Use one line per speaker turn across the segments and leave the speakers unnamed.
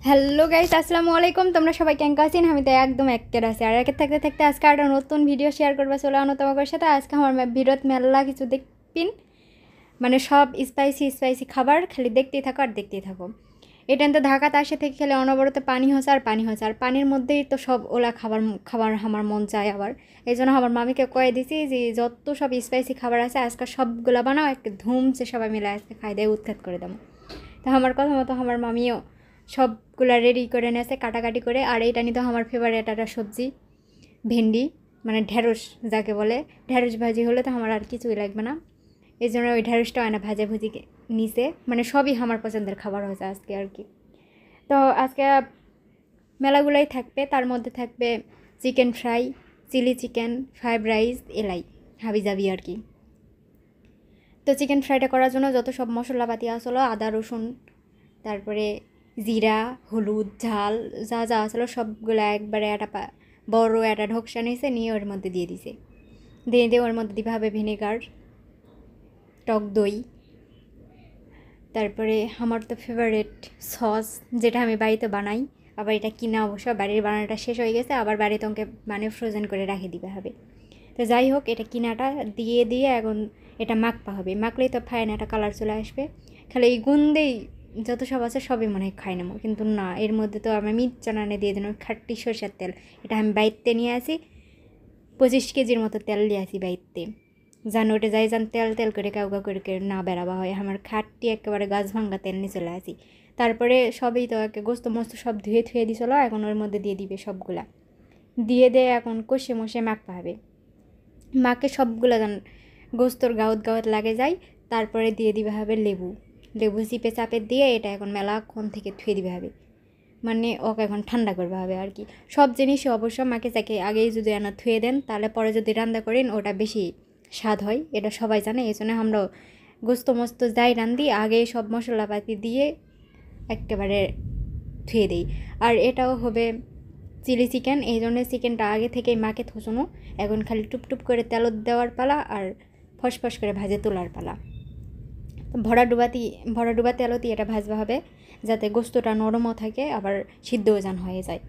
Hello guys, আসসালামু আলাইকুম। তোমরা সবাই কেমন আছেন? আমি তো একদম একের আছি। আর একের থাকতে থাকতে আজকে একটা নতুন ভিডিও শেয়ার করবা চলে আনো তোমাদের সাথে। আজকে আমার ভিডিওত মেলা কিছু দেখপিন, মানে সব স্পাইসি স্পাইসি খাবার খালি দেখতেই থাকো আর দেখতেই থাকো। এটা তো ঢাকাতে আসে থেকে খেলে অনবরত পানি হচ্ছে আর পানি হচ্ছে, আর পানির মধ্যেই তো সব ওলা খাবার খাবার আমার মন চায়। আবার এই জন্য আমার মামিকে কয়ে দিছি যে যত সব স্পাইসি খাবার আছে আজকে সবগুলা বানাও, একটা ধুমছে সবাই মিলে আজকে খাই দিয়ে উৎখাত করে দেবো। তো আমার কথা মতো আমার মামিও সবগুলা রেডি করে নিয়েছে কাটাকাটি করে। আর এইটা নিতে আমার ফেভারিট একটা সবজি ভেন্ডি, মানে ঢেঁড়স যাকে বলে। ঢেঁড়স ভাজি হলে তো আমার আর কিছুই লাগবে না, এই জন্য ওই ঢেঁড়সটাও আনা ভাজা ভুজি নিচে, মানে সবই আমার পছন্দের খাবার হয়েছে আজকে আর কি। তো আজকে মেলাগুলাই থাকবে, তার মধ্যে থাকবে chicken fry, chilli chicken, fried rice, এলাই হাবি যাবি আর কি। তো চিকেন ফ্রাইটা করার জন্য যত সব মশলাপাতি আসলো, আদা রসুন, তারপরে জিরা, হলুদ, ঝাল যা যা আসলো সবগুলো একবারে একটা বড় একটা ঢোকসা নিয়েছে, নিয়ে ওর মধ্যে দিয়ে দিছে। দিয়ে ওর মধ্যে দিতে হবে ভিনেগার, টক দই, তারপরে আমার তো ফেভারিট সস যেটা আমি বাড়িতে বানাই। আবার এটা কিনা অবশ্য, বাড়ির বানানোটা শেষ হয়ে গেছে, আবার বাড়িতে তোমাকে মানে ফ্রোজেন করে রেখে দিতে হবে। তো যাই হোক, এটা কিনাটা দিয়ে এখন এটা মাখতে হবে। মাখলেই তো ফাইন একটা কালার চলে আসবে। খালি এই গুন্দেই যত সব আছে সবই মনে হয় খাই নেবো, কিন্তু না, এর মধ্যে তো আমি মিট চানানে দিয়ে দিলাম খাট্টি সরষের তেল। এটা আমি বাইতে নিয়ে আসি, 25 কেজির মতো তেল দিয়ে আসি বাইতে। জান ওটা যাই যান তেল তেল করে কাউকা করে না বেড়াবা হয়, আমার খাটটি একেবারে গাছ ভাঙ্গা তেল নিয়ে চলে আসি। তারপরে সবই তো একে গোস্ত মস্ত সব ধুয়ে ধুয়ে দিছিল, এখন ওর মধ্যে দিয়ে দিবে সবগুলা। দিয়ে এখন কষে মশে মাখতে হবে। মাকে সবগুলো গোস্তর গাউত গাউত লাগে যায়। তারপরে দিয়ে দিবে হবে লেবু। লেবু চিপে চাপে দিয়ে এটা এখন মেলাক্ষণ থেকে ধুয়ে দিবে হবে, মানে ওকে এখন ঠান্ডা করবে হবে আর কি। সব জিনিসই অবশ্য মাকে চাকে আগেই যদি আনা ধুয়ে দেন, তাহলে পরে যদি রান্না করেন ওটা বেশি স্বাদ হয়, এটা সবাই জানে। এই জন্য আমরা গোস্ত মস্ত যাই রান্ধি আগে সব মশলাপাতি দিয়ে একেবারে ধুয়ে দিই। আর এটাও হবে চিলি চিকেন, এই জন্য চিকেনটা আগে থেকেই মাকে থোসানো, এখন খালি টুপটুপ করে তেলত দেওয়ার পালা আর ফসফস করে ভাজে তোলার পালা। ভরা ডুবা তেলতি এটা ভাজবা হবে, যাতে গোস্তটা নরমও থাকে আবার সিদ্ধও যান হয়ে যায়।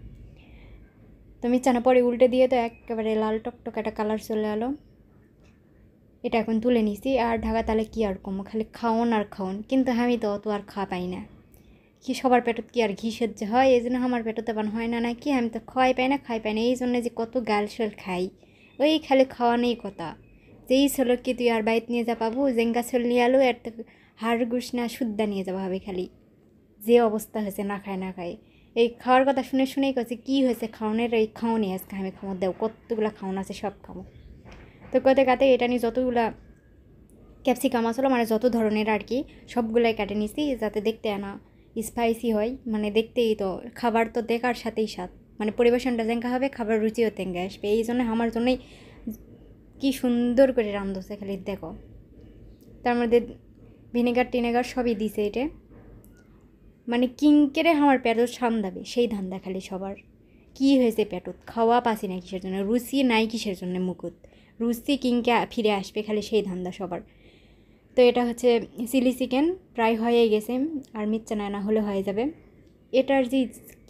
তো মিচ্ছানা পরে উল্টে দিয়ে তো একেবারে লাল টকটক একটা কালার চলে এলো। এটা এখন তুলে নিছি। আর ঢাকা তালে কি আর কমো, খালি খাওন আর খাওন, কিন্তু আমি তো অত আর খা পাই না। কি সবার পেটত কি আর ঘি সহ্য হয়? এই জন্য আমার পেটতে বান হয় না নাকি, আমি তো খাই পাই না এই জন্য যে কত গাল শোল খাই, ওই খালি খাওয়া নেই কথা। যেই ছোল কি তুই আর বাইত নিয়ে যা পাবো, জেঙ্গা ছোল নিয়ে আলো এর তো হাড় গুস না শুদ্ধা নিয়ে যাবো হবে। খালি যে অবস্থা হয়েছে না খায় না খায়, এই খাওয়ার কথা শুনে শুনেই করছে কি হয়েছে খাওয়ানোর, এই খাওয়ানি আজকে আমি খাওয়া দেও, কতগুলো খাওয়ান আছে সব খাবো। তো কতে কাতে এটা নিয়ে যতগুলা ক্যাপসিকাম আসলো, মানে যত ধরনের আর কি সবগুলাই কাটে নিছি, যাতে দেখতে আনা স্পাইসি হয়। মানে দেখতেই তো খাবার তো দেখার সাথেই স্বাদ, মানে পরিবেশনটা যেঙ্কা হবে খাবার রুচিও তেঙ্গে আসবে। এই জন্য আমার জন্যই কি সুন্দর করে রান্ধছে খালি দেখো। তার মধ্যে ভিনেগার টিনেগার সবই দিছে এটা, মানে কিংকেরে আমার পেটত সান্দাবে সেই ধান্দা খালি সবার। কি হয়েছে পেটত, খাওয়া পাসি না কিসের জন্য, রুচি নাই কিসের জন্য মুকুত, রুচি কিংকে ফিরে আসবে খালি সেই ধান্দা সবার। তো এটা হচ্ছে চিলি চিকেন, প্রায় হয়ে গেছে, আর মিচ্চা না হলে হয়ে যাবে। এটার যে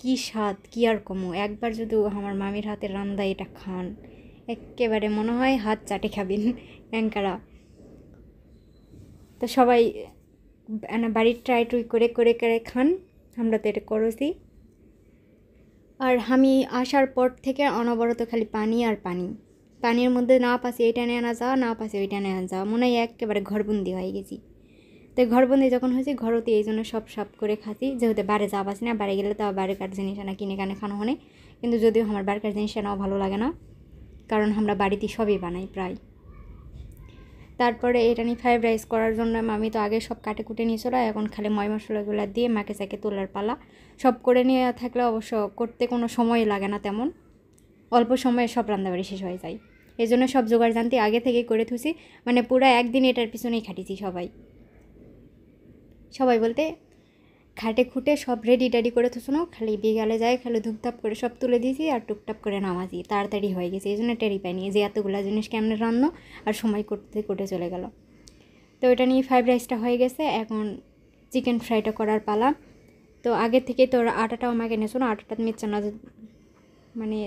কী স্বাদ কি আর কমো, একবার যদি আমার মামির হাতের রান্না এটা খান একেবারে মনে হয় হাত চাটে খাবেন অ্যাঙ্কারা। তো সবাই বাড়ির ট্রাই টুই করে করে করে খান, আমরা তো এটা করেছি। আর আমি আসার পর থেকে অনবরত খালি পানি আর পানি, পানির মধ্যে না পাশে এইটা নিয়ে আনা যাওয়া, না পাশে ওইটা নিয়ে আনা যাওয়া, মনে হয় একেবারে ঘরবন্দি হয়ে গেছি। তো ঘরবন্দি যখন হয়েছি ঘরতে এই জন্য সব সাপ করে খাচ্ছি, যেহেতু বাড়ি যাওয়া আসি না, বাড়ি গেলে তো বাড়িকার জিনিস আনা কিনে কানে খানো হয়। কিন্তু যদিও আমার বাড়িকার জিনিস আনাও ভালো লাগে না, কারণ আমরা বাড়িতে সবই বানাই প্রায়। তারপরে এটা নিয়ে ফ্রাইড রাইস করার জন্য আমি তো আগে সব কাটে কুটে নিয়েছিল, এখন খালি ময় মশলাগুলো দিয়ে মাকে চাকে তোলার পালা। সব করে নিয়ে থাকলে অবশ্য করতে কোনো সময় লাগে না তেমন, অল্প সময়ে সব রান্নাবাড়ি শেষ হয়ে যায়। এই জন্য সব জোগাড় জানতে আগে থেকেই করে থুছি, মানে পুরো একদিন এটার পিছনেই খাটিছি সবাই বলতে খাটে খুঁটে সব রেডি টেডি করে থুসনো, খালি বিকালে যায় খালি ধূপধাপ করে সব তুলে দিয়েছি আর টুকটাপ করে নামাজি, তাড়াতাড়ি হয়ে গেছে। এই জন্য টেরি পাইনি যে এতগুলো জিনিস কেমনে রান্নো, আর সময় করতে করতে চলে গেল। তো এটা নিয়ে ফ্রাইড রাইসটা হয়ে গেছে, এখন চিকেন ফ্রাইটা করার পালা। তো আগে থেকে তো আটাটাও আমাকে নেছো না, আটাটা মিচ্ছানা মানে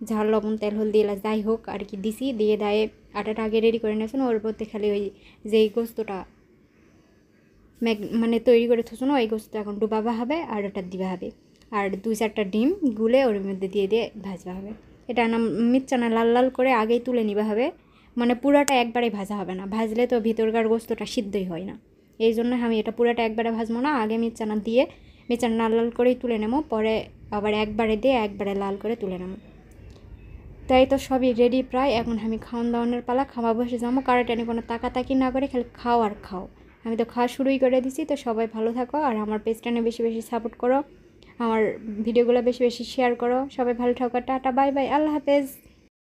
ঝাল লবণ তেল হলদি এলাচ যাই হোক আর কি দিছি, দিয়ে দায়ে আটাটা আগে রেডি করে নেছো না, ওর মধ্যে খালি ওই যেই গোস্তটা মানে তৈরি করে থুসো না, ওই গোস্তটা এখন ডুবাবা হবে আর ওটা দিবা হবে, আর 2-4টা ডিম গুলে ওর মধ্যে দিয়ে দিয়ে ভাজবা হবে। এটা না মিচ্ছানা লাল লাল করে আগেই তুলে নিবা হবে, মানে পুরাটা একবারে ভাজা হবে না, ভাজলে তো ভিতরকার গোস্তটা সিদ্ধই হয় না। এই জন্য আমি এটা পুরাটা একবারে ভাজবো না, আগে মিচ্ছানা দিয়ে মিচ্ছানা লাল লাল করেই তুলে নেবো, পরে আবার একবারে দিয়ে একবারে লাল করে তুলে নেবো। তাই তো সবই রেডি প্রায়, এখন আমি খাওয়ান দাওয়ানোর পালা, খাওয়া বসে যাবো, কারোটানি কোনো তাকাতাকি না করে খালি খাও আর খাও। আমি তো খাওয়া শুরুই করে দিছি। তো সবাই ভালো থাকো আর আমার পেজটানে বেশি বেশি সাপোর্ট করো, আমার ভিডিওগুলো বেশি বেশি শেয়ার করো। সবাই ভালো থাকো, টাটা বাই বাই, আল্লাহ হাফেজ।